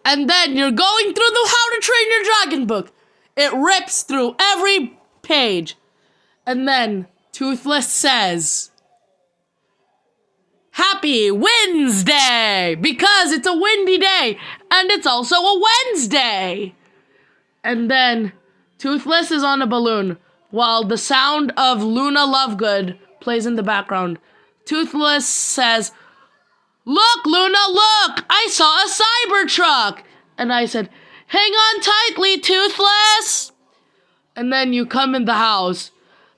And then you're going through the How to Train Your Dragon book. It rips through every page. And then Toothless says, Happy Wednesday! Because it's a windy day. And it's also a Wednesday. And then Toothless is on a balloon while the sound of Luna Lovegood plays in the background. Toothless says, Look, Luna, look! I saw a Cybertruck! And I said, Hang on tightly, Toothless! And then you come in the house.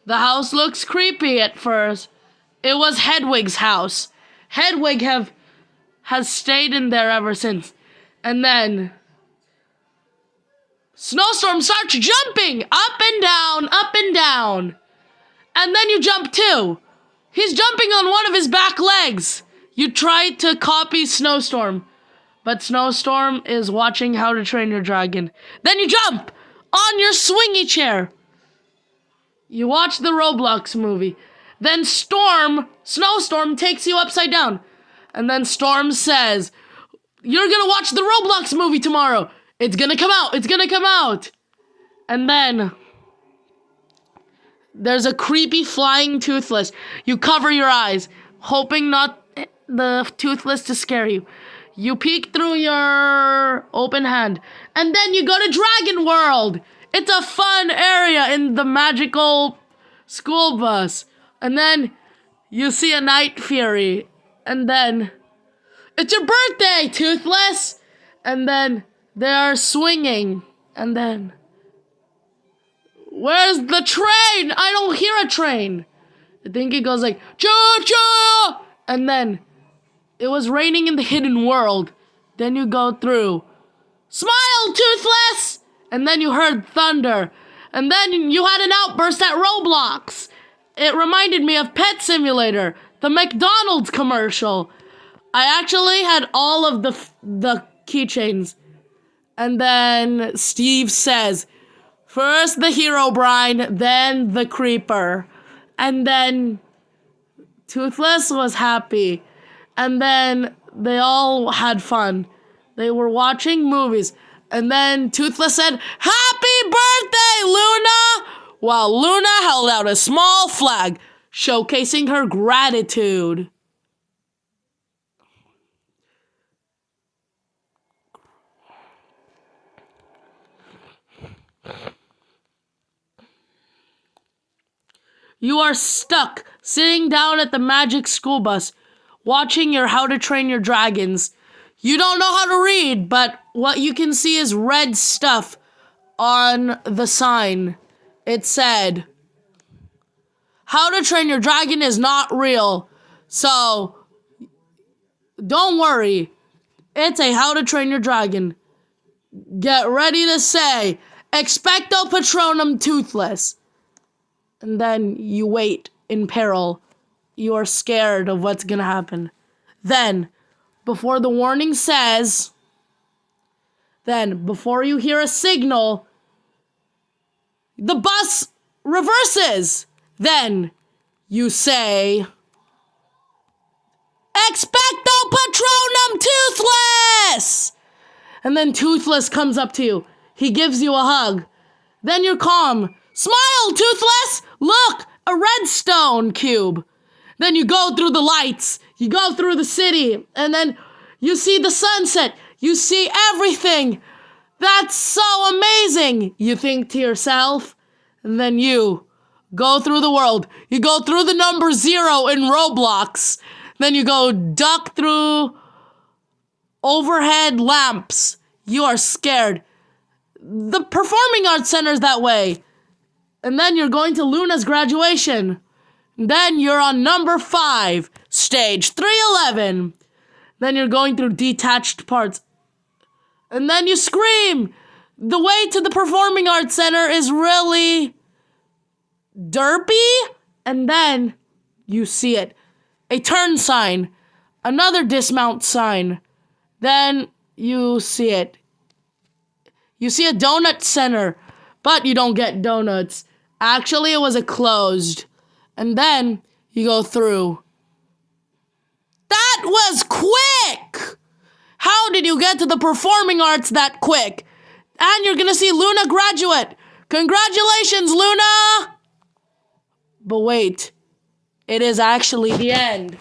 The house looks creepy at first. It was Hedwig's house. Hedwig has stayed in there ever since. And then Snowstorm starts jumping up and down, up and down. And then you jump too. He's jumping on one of his back legs. You try to copy Snowstorm, but Snowstorm is watching How to Train Your Dragon. Then you jump on your swingy chair. You watch the Roblox movie. Then Snowstorm takes you upside down. And then Storm says, You're gonna watch the Roblox movie tomorrow. It's gonna come out. It's gonna come out. And then there's a creepy flying Toothless. You cover your eyes, hoping not the Toothless to scare you. You peek through your open hand. And then you go to Dragon World. It's a fun area in the magical school bus. And then you see a Night Fury. And then it's your birthday, Toothless. And then they are swinging. And then where's the train? I don't hear a train. I think it goes like, choo-choo! And then it was raining in the hidden world. Then you go through. Smile, Toothless! And then you heard thunder. And then you had an outburst at Roblox. It reminded me of Pet Simulator, the McDonald's commercial. I actually had all of the keychains. And then Steve says, first the Herobrine, then the Creeper. And then Toothless was happy. And then they all had fun. They were watching movies. And then Toothless said, Happy birthday, Luna! While Luna held out a small flag, showcasing her gratitude. You are stuck, sitting down at the magic school bus, watching your How to Train Your Dragons. You don't know how to read, but what you can see is red stuff on the sign. It said, How to Train Your Dragon is not real. So, don't worry. It's a How to Train Your Dragon. Get ready to say, Expecto Patronum Toothless. And then you wait in peril. You are scared of what's gonna happen. Then, before the warning says, before you hear a signal, the bus reverses. Then you say, Expecto Patronum Toothless! And then Toothless comes up to you. He gives you a hug. Then you're calm. Smile, Toothless! Look, a redstone cube. Then you go through the lights. You go through the city. And then you see the sunset. You see everything. That's so amazing, you think to yourself. And then you go through the world. You go through the number 0 in Roblox. Then you go duck through overhead lamps. You are scared. The Performing Arts Center's that way. And then you're going to Luna's graduation. Then you're on number 5, stage 311. Then you're going through detached parts. And then you scream. The way to the Performing Arts Center is really derpy. And then you see it. A turn sign. Another dismount sign. Then you see it. You see a donut center. But you don't get donuts. Actually, it was a closed. And then you go through. That was quick! How did you get to the performing arts that quick? And you're gonna see Luna graduate. Congratulations, Luna! But wait, it is actually the end.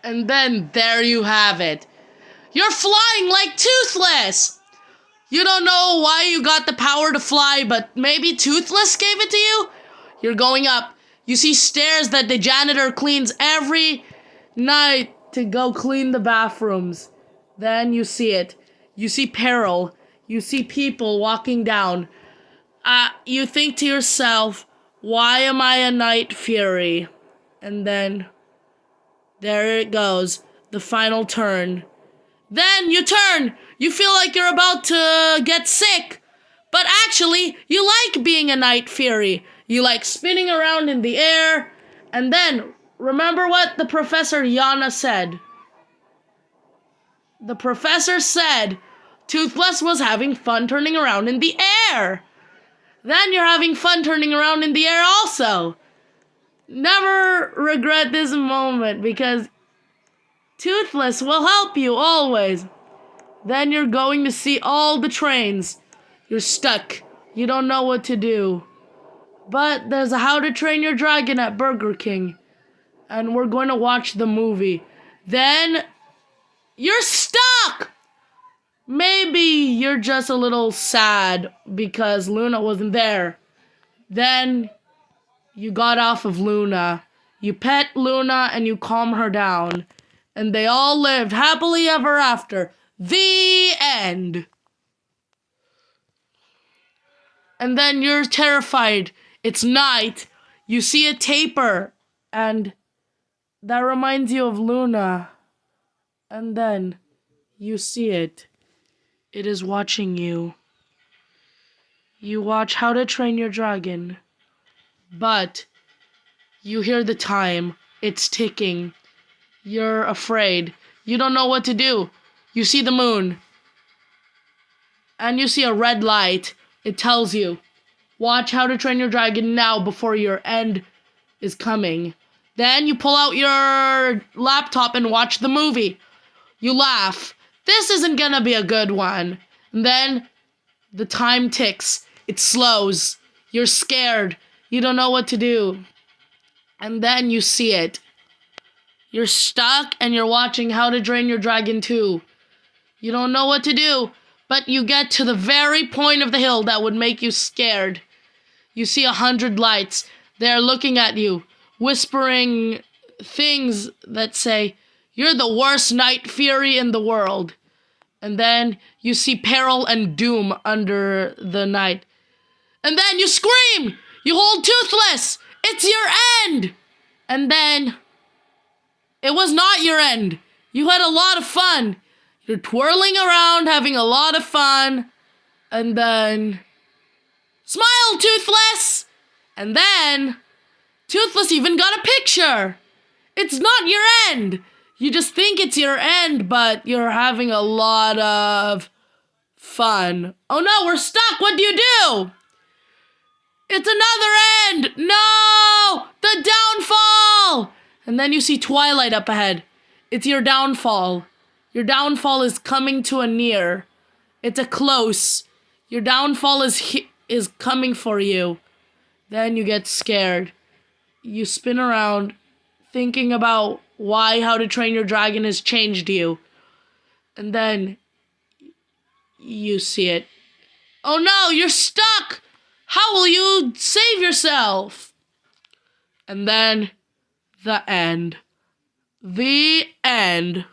And then there you have it. You're flying like Toothless! You don't know why you got the power to fly, but maybe Toothless gave it to you? You're going up. You see stairs that the janitor cleans every night to go clean the bathrooms. Then you see it. You see peril. You see people walking down. You think to yourself, why am I a night fury? And then there it goes. The final turn. Then you turn. You feel like you're about to get sick. But actually, you like being a night fury. You like spinning around in the air. And then, remember what the Professor Yana said. The professor said Toothless was having fun turning around in the air. Then you're having fun turning around in the air also. Never regret this moment because Toothless will help you always. Then you're going to see all the trains. You're stuck. You don't know what to do. But there's a How to Train Your Dragon at Burger King. And we're going to watch the movie. Then you're stuck! Maybe you're just a little sad because Luna wasn't there. Then you got off of Luna. You pet Luna and you calm her down. And they all lived happily ever after. The end. And then you're terrified. It's night. You see a tapir. And that reminds you of Luna. And then you see it. It is watching you. You watch How to Train Your Dragon. But you hear the time. It's ticking. You're afraid. You don't know what to do. You see the moon. And you see a red light. It tells you, watch How to Train Your Dragon now before your end is coming. Then you pull out your laptop and watch the movie. You laugh. This isn't gonna be a good one. And then the time ticks. It slows. You're scared. You don't know what to do. And then you see it. You're stuck and you're watching How to Train Your Dragon 2. You don't know what to do, but you get to the very point of the hill that would make you scared. You see 100 lights. They're looking at you, whispering things that say, you're the worst night fury in the world. And then you see peril and doom under the night. And then you scream! You hold Toothless! It's your end! And then it was not your end. You had a lot of fun. You're twirling around, having a lot of fun. And then, smile, Toothless! And then, Toothless even got a picture. It's not your end. You just think it's your end, but you're having a lot of fun. Oh no, we're stuck. What do you do? It's another end. No! The downfall! And then you see twilight up ahead. It's your downfall. Your downfall is coming to a near. It's a close. Your downfall is coming for you. Then you get scared. You spin around thinking about why How to Train Your Dragon has changed you. And then you see it. Oh no, you're stuck! How will you save yourself? And then the end. The end.